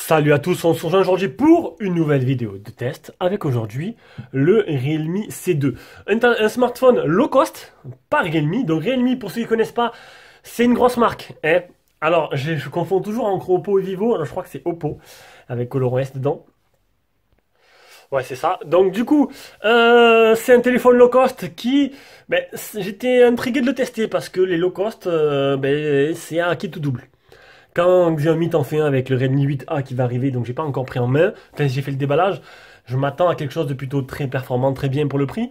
Salut à tous, on se rejoint aujourd'hui pour une nouvelle vidéo de test avec aujourd'hui le Realme C2. Un smartphone low cost, pas Realme. Donc Realme, pour ceux qui ne connaissent pas, c'est une grosse marque. Hein. Alors, je confonds toujours entre Oppo et Vivo. Alors, je crois que c'est Oppo avec ColorOS dedans. Ouais, c'est ça. Donc du coup, c'est un téléphone low cost qui... j'étais intrigué de le tester parce que les low cost, c'est un kit tout double. Quand Xiaomi t'en fait un avec le Redmi 8A qui va arriver, donc j'ai pas encore pris en main, enfin j'ai fait le déballage, je m'attends à quelque chose de plutôt très performant, très bien pour le prix.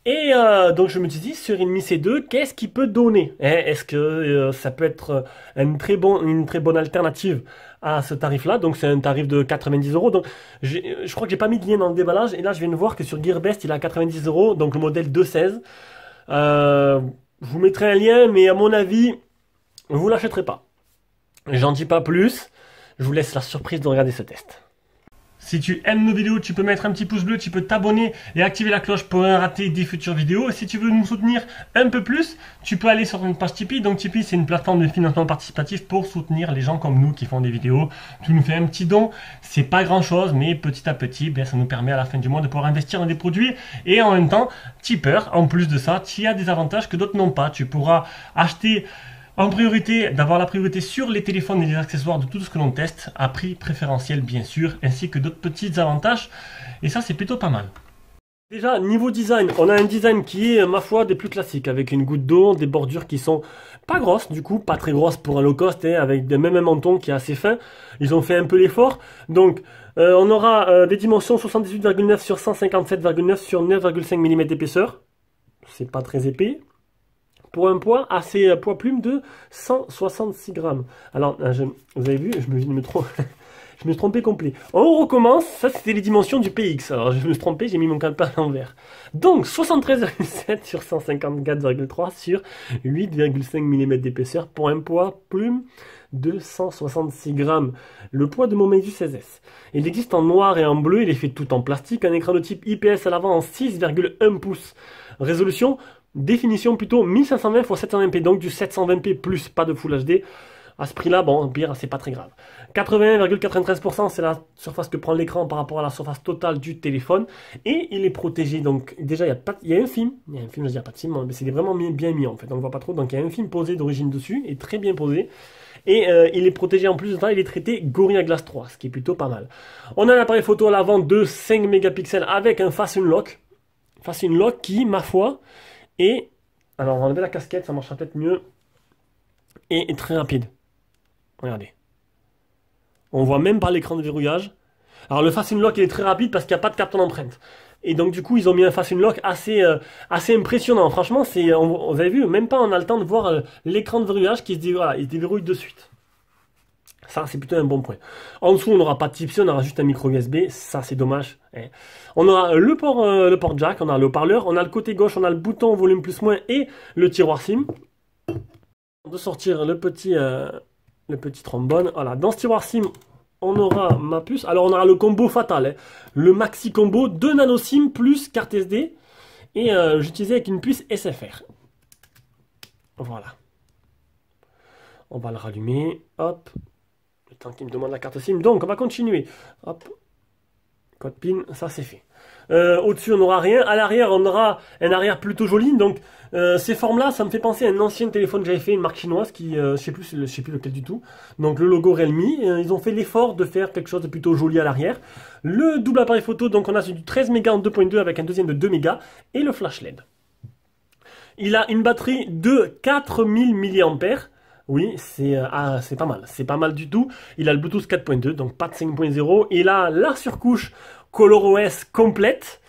Et donc je me suis dit, sur Realme C2, qu'est-ce qu'il peut donner? Est-ce que ça peut être une très bonne alternative à ce tarif-là? Donc c'est un tarif de 90 €. Donc je crois que j'ai pas mis de lien dans le déballage, et là je viens de voir que sur Gearbest il est à 90 €, donc le modèle 216. Je vous mettrai un lien, mais à mon avis, vous l'achèterez pas. J'en dis pas plus, je vous laisse la surprise de regarder ce test. Si tu aimes nos vidéos, tu peux mettre un petit pouce bleu, tu peux t'abonner et activer la cloche pour rien rater des futures vidéos. Et si tu veux nous soutenir un peu plus, tu peux aller sur une page Tipeee. Donc Tipeee, c'est une plateforme de financement participatif pour soutenir les gens comme nous qui font des vidéos. Tu nous fais un petit don, c'est pas grand chose, mais petit à petit, ça nous permet à la fin du mois de pouvoir investir dans des produits. Et en même temps, tipeur, en plus de ça, tu as des avantages que d'autres n'ont pas. Tu pourras acheter... En priorité, d'avoir la priorité sur les téléphones et les accessoires de tout ce que l'on teste, à prix préférentiel bien sûr, ainsi que d'autres petits avantages, et ça c'est plutôt pas mal. Déjà, niveau design, on a un design qui est, ma foi, des plus classiques, avec une goutte d'eau, des bordures qui sont pas grosses, du coup, pas très grosses pour un low cost, avec même un menton qui est assez fin. Ils ont fait un peu l'effort, donc on aura des dimensions 78,9 sur 157,9 sur 9,5 mm d'épaisseur, c'est pas très épais. Pour un poids assez poids plume de 166 grammes. Alors, vous avez vu, je me suis trompé complet. On recommence, ça c'était les dimensions du PX. Alors je me suis trompé, j'ai mis mon calepin à l'envers. Donc 73,7 sur 154,3 sur 8,5 mm d'épaisseur pour un poids plume de 166 grammes. Le poids de mon Meizu 16S. Il existe en noir et en bleu, il est fait tout en plastique, un écran de type IPS à l'avant en 6,1 pouces. Résolution, définition plutôt 1520 x 720p, donc du 720p plus, pas de Full HD. À ce prix-là, bon, pire, c'est pas très grave. 81,93%, c'est la surface que prend l'écran par rapport à la surface totale du téléphone. Et il est protégé, donc déjà, il y a un film. Il y a un film, je veux dire, pas de film, mais c'est vraiment bien mis en fait, on ne voit pas trop. Donc il y a un film posé d'origine dessus, et très bien posé. Et il est protégé en plus de ça, il est traité Gorilla Glass 3, ce qui est plutôt pas mal. On a un appareil photo à l'avant de 5 mégapixels avec un Face Unlock. Face Unlock qui, ma foi, et, alors on va enlever la casquette, ça marchera peut-être mieux, et est très rapide. Regardez. On voit même pas l'écran de verrouillage. Alors le Face Unlock il est très rapide parce qu'il n'y a pas de capteur d'empreinte. Et donc du coup ils ont mis un Face Unlock assez impressionnant. Franchement, vous avez vu, même pas on a le temps de voir l'écran de verrouillage qui il se déverrouille de suite. Ça, c'est plutôt un bon point. En dessous, on n'aura pas de Type-C, on aura juste un micro USB. Ça, c'est dommage. On aura le port jack, on a le haut-parleur, on a le côté gauche, on a le bouton volume plus-moins et le tiroir SIM. De sortir le petit trombone. Voilà, dans ce tiroir SIM, on aura ma puce. Alors, on aura le combo fatal. Le maxi combo, 2 nano SIM plus carte SD. Et j'utilisais avec une puce SFR. Voilà. On va le rallumer. Hop. Le temps qu'il me demande la carte SIM. Donc, on va continuer. Hop. Code PIN, ça c'est fait. Au-dessus, on n'aura rien. À l'arrière, on aura un arrière plutôt joli. Donc, ces formes-là, ça me fait penser à un ancien téléphone que j'avais fait, une marque chinoise qui, je sais plus lequel du tout. Donc, le logo Realme. Ils ont fait l'effort de faire quelque chose de plutôt joli à l'arrière. Le double appareil photo, donc on a du 13 mégas en 2.2 avec un deuxième de 2 mégas. Et le flash LED. Il a une batterie de 4000 mAh. Oui, c'est pas mal. C'est pas mal du tout. Il a le Bluetooth 4.2, donc pas de 5.0. Il a la surcouche ColorOS complète.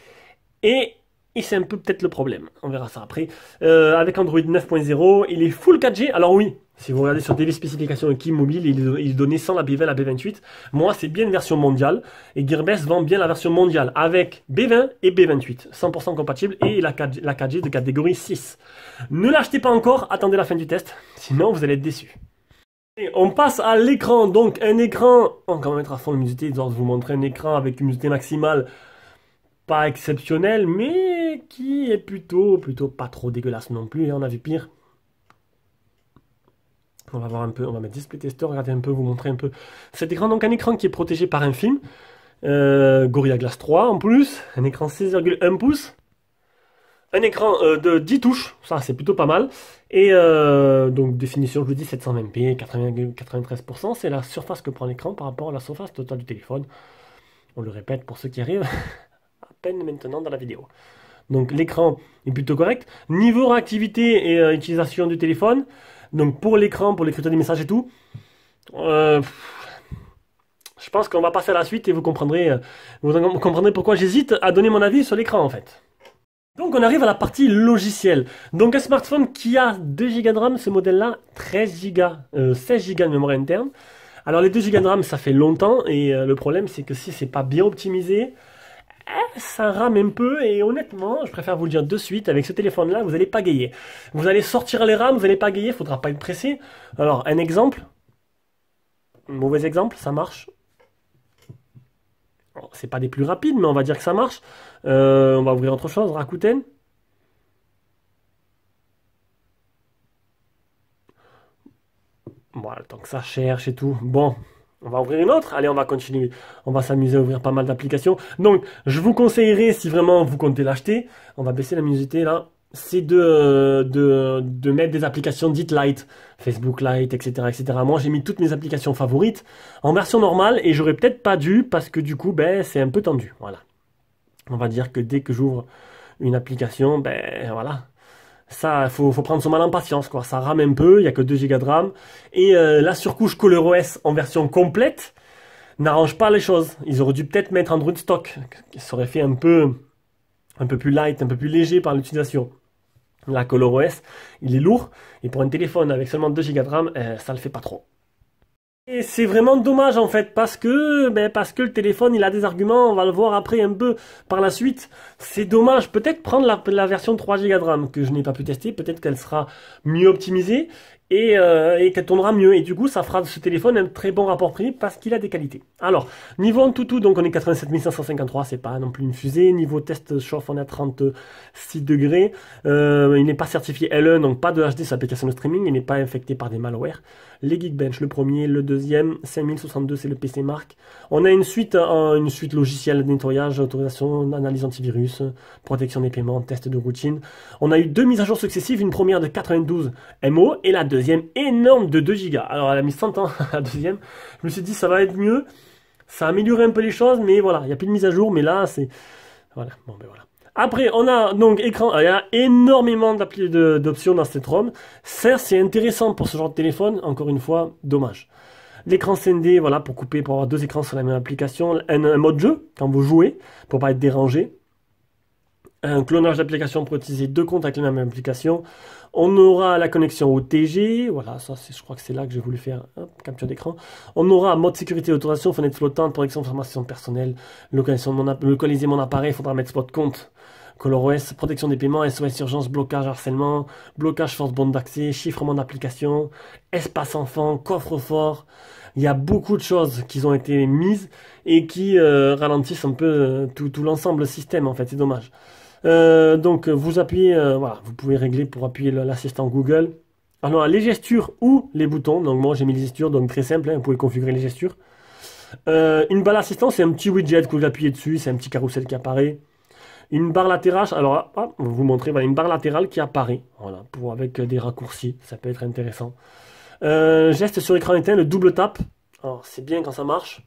Et c'est un peu peut-être le problème. On verra ça après. Avec Android 9.0, il est full 4G. Alors oui, Si vous regardez sur des spécifications Equip Mobile, il donnait sans la B20, la B28. Moi, c'est bien une version mondiale. Et Gearbest vend bien la version mondiale avec B20 et B28. 100% compatible et la 4G de catégorie 6. Ne l'achetez pas encore, attendez la fin du test. Sinon, vous allez être déçus. Et on passe à l'écran. Donc, un écran, on va mettre à fond l'humidité, histoire de vous montrer un écran avec une humidité maximale pas exceptionnelle, mais qui est plutôt pas trop dégueulasse non plus. On a vu pire. On va voir un peu, on va mettre Display Tester, regardez un peu, vous montrer un peu cet écran. Donc un écran qui est protégé par un film, Gorilla Glass 3 en plus, un écran 16,1 pouces, un écran de 10 touches, ça c'est plutôt pas mal, et donc définition, je vous dis 720p, 93%, c'est la surface que prend l'écran par rapport à la surface totale du téléphone. On le répète pour ceux qui arrivent à peine maintenant dans la vidéo. Donc l'écran est plutôt correct. Niveau réactivité et utilisation du téléphone, donc pour l'écran, pour l'écriture des messages et tout, je pense qu'on va passer à la suite et vous comprendrez pourquoi j'hésite à donner mon avis sur l'écran en fait. Donc on arrive à la partie logicielle. Donc un smartphone qui a 2 Go de RAM, ce modèle-là, 16 Go de mémoire interne. Alors les 2 Go de RAM, ça fait longtemps et le problème c'est que si c'est pas bien optimisé, ça rame un peu et honnêtement, je préfère vous le dire de suite, avec ce téléphone-là, vous n'allez pas gayer. Vous allez sortir les rames, vous n'allez pas gayer, il ne faudra pas être pressé. Alors, un exemple, un mauvais exemple, ça marche. C'est pas des plus rapides, mais on va dire que ça marche. On va ouvrir autre chose, Rakuten. Voilà, tant que ça cherche et tout. Bon. On va ouvrir une autre. Allez, on va continuer. On va s'amuser à ouvrir pas mal d'applications. Donc, je vous conseillerais, si vraiment vous comptez l'acheter, on va baisser la luminosité là, c'est de mettre des applications dites light. Facebook Lite, etc., etc. Moi, j'ai mis toutes mes applications favorites en version normale et j'aurais peut-être pas dû parce que du coup, ben, c'est un peu tendu. Voilà. On va dire que dès que j'ouvre une application, ben, voilà. Ça, faut prendre son mal en patience, quoi. Ça rame un peu, il n'y a que 2 Go de RAM. Et la surcouche ColorOS en version complète n'arrange pas les choses. Ils auraient dû peut-être mettre Android Stock, qui serait fait un peu plus light, un peu plus léger par l'utilisation. La ColorOS, il est lourd. Et pour un téléphone avec seulement 2 Go de RAM, ça le fait pas trop. Et c'est vraiment dommage en fait parce que le téléphone il a des arguments, on va le voir après un peu par la suite. C'est dommage, peut-être prendre la version 3 Go de RAM que je n'ai pas pu tester, peut-être qu'elle sera mieux optimisée et qu'elle tournera mieux. Et du coup ça fera de ce téléphone un très bon rapport prix parce qu'il a des qualités. Alors, niveau Antutu, donc on est 87 553, c'est pas non plus une fusée. Niveau test chauffe on est à 36 degrés. Il n'est pas certifié L1, donc pas de HD sur l'application de streaming, il n'est pas infecté par des malwares. Les Geekbench, le premier, le deuxième, 5062 c'est le PC Mark. On a une suite logicielle de nettoyage, autorisation, analyse antivirus, protection des paiements, test de routine. On a eu 2 mises à jour successives, une première de 92 MO et la deuxième énorme de 2 Go. Alors elle a mis 100 ans la deuxième. Je me suis dit ça va être mieux, ça a amélioré un peu les choses, mais voilà, il n'y a plus de mise à jour, mais là c'est... Voilà, bon ben voilà. Après, on a donc écran, il y a énormément d'options dans cette ROM. Certes, c'est intéressant pour ce genre de téléphone, encore une fois, dommage. L'écran scindé, voilà, pour couper, pour avoir 2 écrans sur la même application. Un mode jeu, quand vous jouez, pour pas être dérangé. Un clonage d'application pour utiliser 2 comptes avec la même application. On aura la connexion au TG, voilà, ça je crois que c'est là que j'ai voulu faire, capture d'écran. On aura mode sécurité, autorisation, fenêtre flottante, protection d'informations personnelles, localiser mon appareil, il faudra mettre spot compte. ColorOS, protection des paiements, SOS urgence, blocage, harcèlement, blocage force bande d'accès, chiffrement d'application, espace enfant, coffre-fort. Il y a beaucoup de choses qui ont été mises et qui ralentissent un peu tout l'ensemble système en fait, c'est dommage. Donc vous appuyez, voilà, vous pouvez régler pour appuyer l'assistant Google. Alors les gestures ou les boutons, donc moi j'ai mis les gestures, donc très simple, hein, vous pouvez configurer les gestures. Une barre assistant, c'est un petit widget que vous appuyez dessus, c'est un petit carrousel qui apparaît. Une barre latérale, alors on va vous montrer, voilà, une barre latérale qui apparaît, voilà, avec des raccourcis, ça peut être intéressant. Geste sur écran éteint, le double tap, alors c'est bien quand ça marche.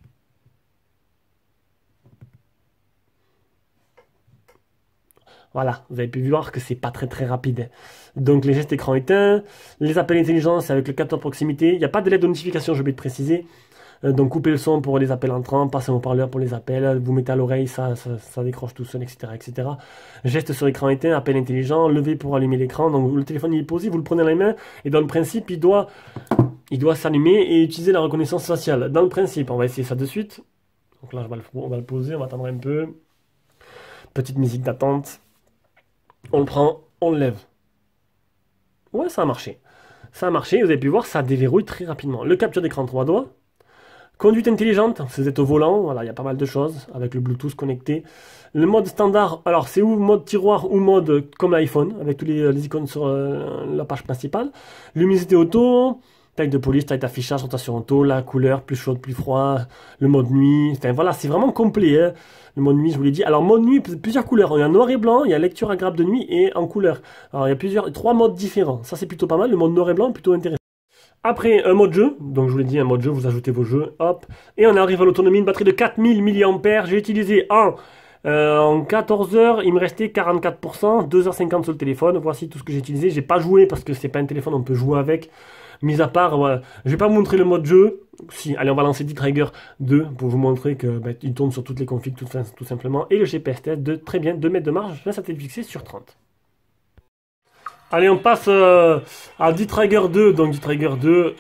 Voilà, vous avez pu voir que c'est pas très rapide. Donc les gestes écran éteint, les appels intelligents, c'est avec le capteur proximité. Il n'y a pas de LED de notification, je vais te préciser. Donc coupez le son pour les appels entrants, passez un haut-parleur pour les appels, vous mettez à l'oreille, ça décroche tout seul, etc., etc. Geste sur écran éteint, appel intelligent, lever pour allumer l'écran. Donc le téléphone il est posé, vous le prenez dans les mains et dans le principe il doit s'allumer et utiliser la reconnaissance faciale. Dans le principe, on va essayer ça de suite. Donc là on va le poser, on va attendre un peu. Petite musique d'attente. On le prend, on le lève. Ouais, ça a marché. Ça a marché, vous avez pu voir, ça déverrouille très rapidement. Le capture d'écran 3 doigts. Conduite intelligente, si vous êtes au volant, voilà, il y a pas mal de choses avec le Bluetooth connecté. Le mode standard, alors c'est ou mode tiroir ou mode comme l'iPhone, avec tous les icônes sur la page principale. Luminosité auto, taille de police, taille d'affichage, rotation auto, la couleur, plus chaude, plus froid, le mode nuit, enfin voilà, c'est vraiment complet, hein. Le mode nuit, je vous l'ai dit. Alors mode nuit, plusieurs couleurs, il y a noir et blanc, il y a lecture agréable de nuit et en couleur. Alors il y a trois modes différents, ça c'est plutôt pas mal, le mode noir et blanc est plutôt intéressant. Après, un mode jeu, donc je vous l'ai dit, un mode jeu, vous ajoutez vos jeux, hop, et on arrive à l'autonomie, une batterie de 4000 mAh, j'ai utilisé en 14 heures, il me restait 44%, 2h50 sur le téléphone, voici tout ce que j'ai utilisé, j'ai pas joué parce que c'est pas un téléphone, on peut jouer avec, mis à part, voilà. Je vais pas vous montrer le mode jeu, si, allez on va lancer D-Trigger 2 pour vous montrer que il tourne sur toutes les configs tout simplement, et le GPS test de très bien 2 mètres de marge, là ça t'est fixé sur 30. Allez, on passe à D-Trigger 2. Donc D-Trigger 2,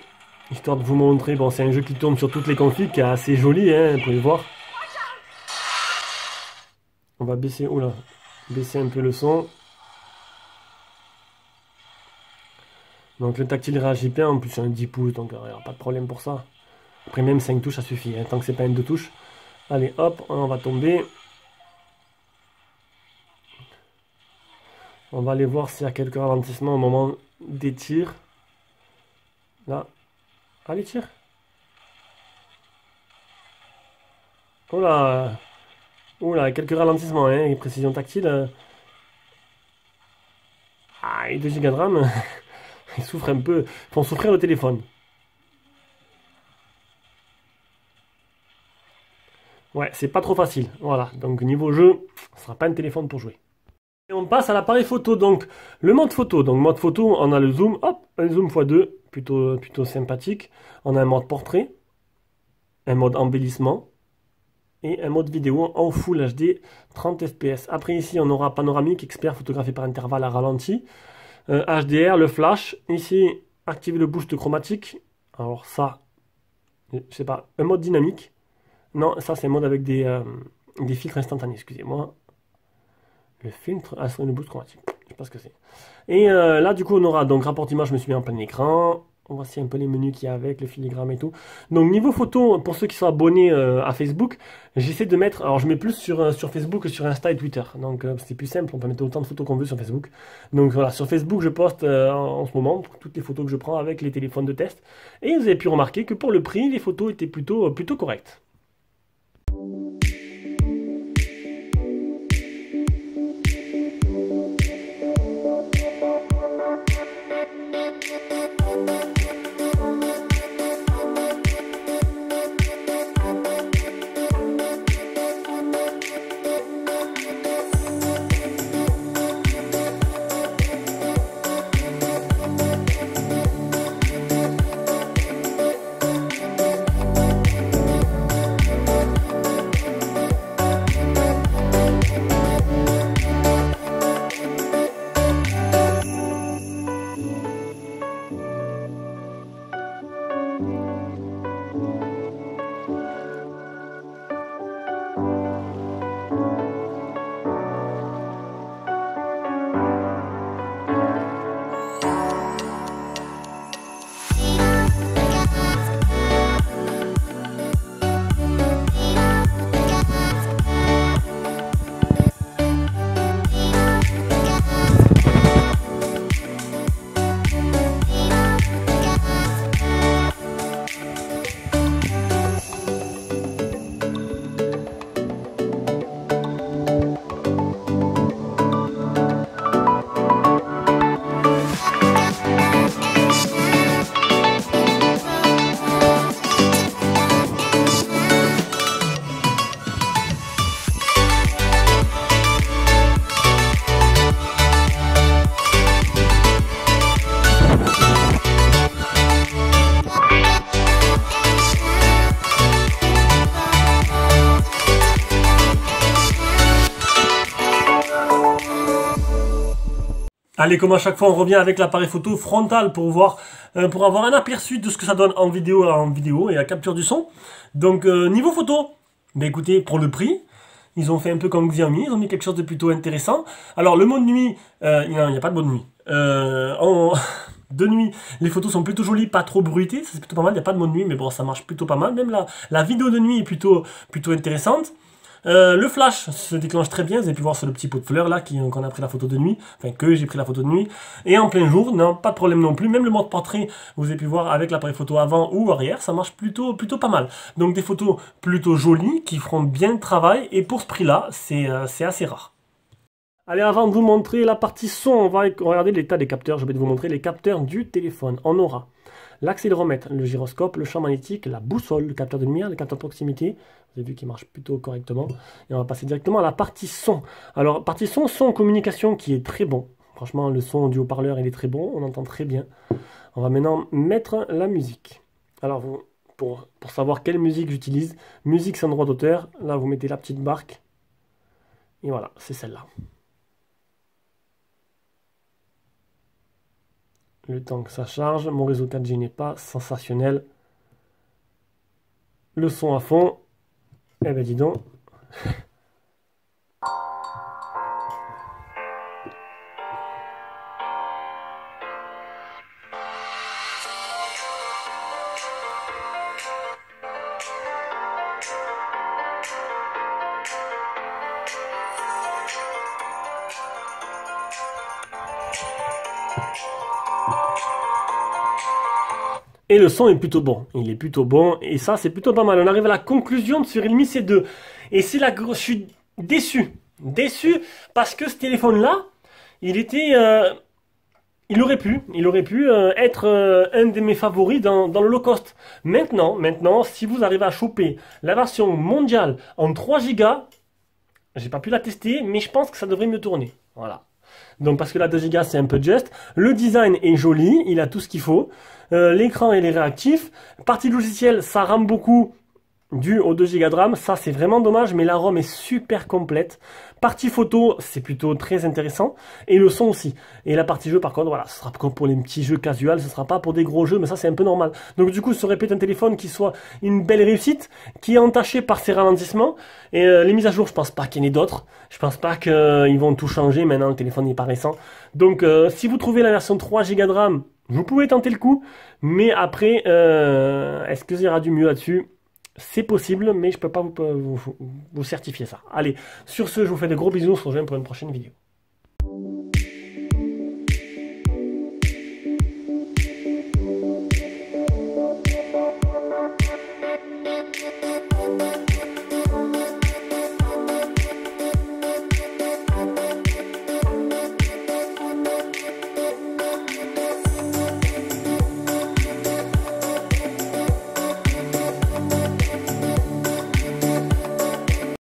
histoire de vous montrer, bon, c'est un jeu qui tourne sur toutes les configs, qui est assez joli, hein, vous pouvez le voir. On va baisser, oula, baisser un peu le son. Donc le tactile réagit bien, en plus c'est un 10 pouces, donc il n'y a pas de problème pour ça. Après même 5 touches, ça suffit, hein, tant que c'est pas une 2 touches. Allez, hop, on va tomber. On va aller voir s'il y a quelques ralentissements au moment des tirs. Là. Allez, tire. Oula. Oula, quelques ralentissements, hein, et précision tactile. Ah, et 2 Go de RAM. Ils souffrent un peu. Ils font souffrir le téléphone. Ouais, c'est pas trop facile. Voilà. Donc niveau jeu, ce sera pas un téléphone pour jouer. Et on passe à l'appareil photo, donc le mode photo. Donc mode photo, on a le zoom, hop, un zoom x2, plutôt sympathique. On a un mode portrait, un mode embellissement et un mode vidéo en Full HD 30 fps. Après ici, on aura panoramique, expert, photographié par intervalle à ralenti, HDR, le flash. Ici, activer le boost chromatique. Alors ça, je sais pas, un mode dynamique. Non, ça c'est un mode avec des filtres instantanés, excusez-moi. Le filtre, c'est le boost chromatique, je sais pas ce que c'est. Et là, du coup, on aura donc rapport image, je me suis mis en plein écran. Voici un peu les menus qu'il y a avec, le filigrane et tout. Donc, niveau photo, pour ceux qui sont abonnés à Facebook, j'essaie de mettre. Alors, je mets plus sur Facebook que sur Insta et Twitter. Donc, c'est plus simple, on peut mettre autant de photos qu'on veut sur Facebook. Donc, voilà, sur Facebook, je poste en ce moment toutes les photos que je prends avec les téléphones de test. Et vous avez pu remarquer que pour le prix, les photos étaient plutôt correctes. Allez, comme à chaque fois, on revient avec l'appareil photo frontal pour voir, pour avoir un aperçu de ce que ça donne en vidéo et à capture du son. Donc, niveau photo, ben écoutez, pour le prix, ils ont fait un peu comme Xiaomi, ils ont mis quelque chose de plutôt intéressant. Alors, le mode nuit, il n'y a pas de mode nuit. De nuit, les photos sont plutôt jolies, pas trop bruitées, c'est plutôt pas mal, il n'y a pas de mode nuit, mais bon, ça marche plutôt pas mal. Même la vidéo de nuit est plutôt intéressante. Le flash se déclenche très bien, vous avez pu voir sur le petit pot de fleurs là qu'on a pris la photo de nuit, enfin que j'ai pris la photo de nuit, et en plein jour, non, pas de problème non plus, même le mode portrait, vous avez pu voir avec l'appareil photo avant ou arrière, ça marche plutôt pas mal. Donc des photos plutôt jolies, qui feront bien le travail, et pour ce prix là, c'est assez rare. Allez, avant de vous montrer la partie son, on va regarder l'état des capteurs, je vais vous montrer les capteurs du téléphone. On aura l'accéléromètre, le gyroscope, le champ magnétique, la boussole, le capteur de lumière, le capteur de proximité. Vous avez vu qu'il marche plutôt correctement. Et on va passer directement à la partie son. Alors, partie son communication qui est très bon. Franchement, le son du haut-parleur, il est très bon. On entend très bien. On va maintenant mettre la musique. Alors, pour savoir quelle musique j'utilise, musique sans droit d'auteur. Là, vous mettez la petite barque. Et voilà, c'est celle-là. Le temps que ça charge, mon réseau 4G n'est pas sensationnel. Le son à fond. Eh ben dis donc. Et le son est plutôt bon, il est plutôt bon, et ça c'est plutôt pas mal. On arrive à la conclusion de ce Realme C2. Et c'est là que je suis déçu. Déçu parce que ce téléphone-là, il aurait pu être un de mes favoris dans le low cost. Maintenant, si vous arrivez à choper la version mondiale en 3 Go, j'ai pas pu la tester, mais je pense que ça devrait mieux tourner. Voilà. Donc parce que la 2 Go c'est un peu juste. Le design est joli, il a tout ce qu'il faut. L'écran il est réactif. Partie logicielle, ça rame beaucoup dû aux 2 Go de RAM. Ça c'est vraiment dommage, mais la ROM est super complète. Partie photo, c'est plutôt très intéressant. Et le son aussi. Et la partie jeu par contre, voilà, ce sera comme pour les petits jeux casual, ce sera pas pour des gros jeux, mais ça c'est un peu normal. Donc du coup, ça aurait pu être un téléphone qui soit une belle réussite, qui est entaché par ses ralentissements. Et les mises à jour, je pense pas qu'il y en ait d'autres. Je pense pas qu'ils vont tout changer. Maintenant, le téléphone n'est pas récent. Donc si vous trouvez la version 3 Go de RAM, vous pouvez tenter le coup. Mais après, est-ce qu'il y aura du mieux là-dessus ? C'est possible, mais je ne peux pas vous certifier ça. Allez, sur ce, je vous fais de gros bisous. On se rejoint pour une prochaine vidéo.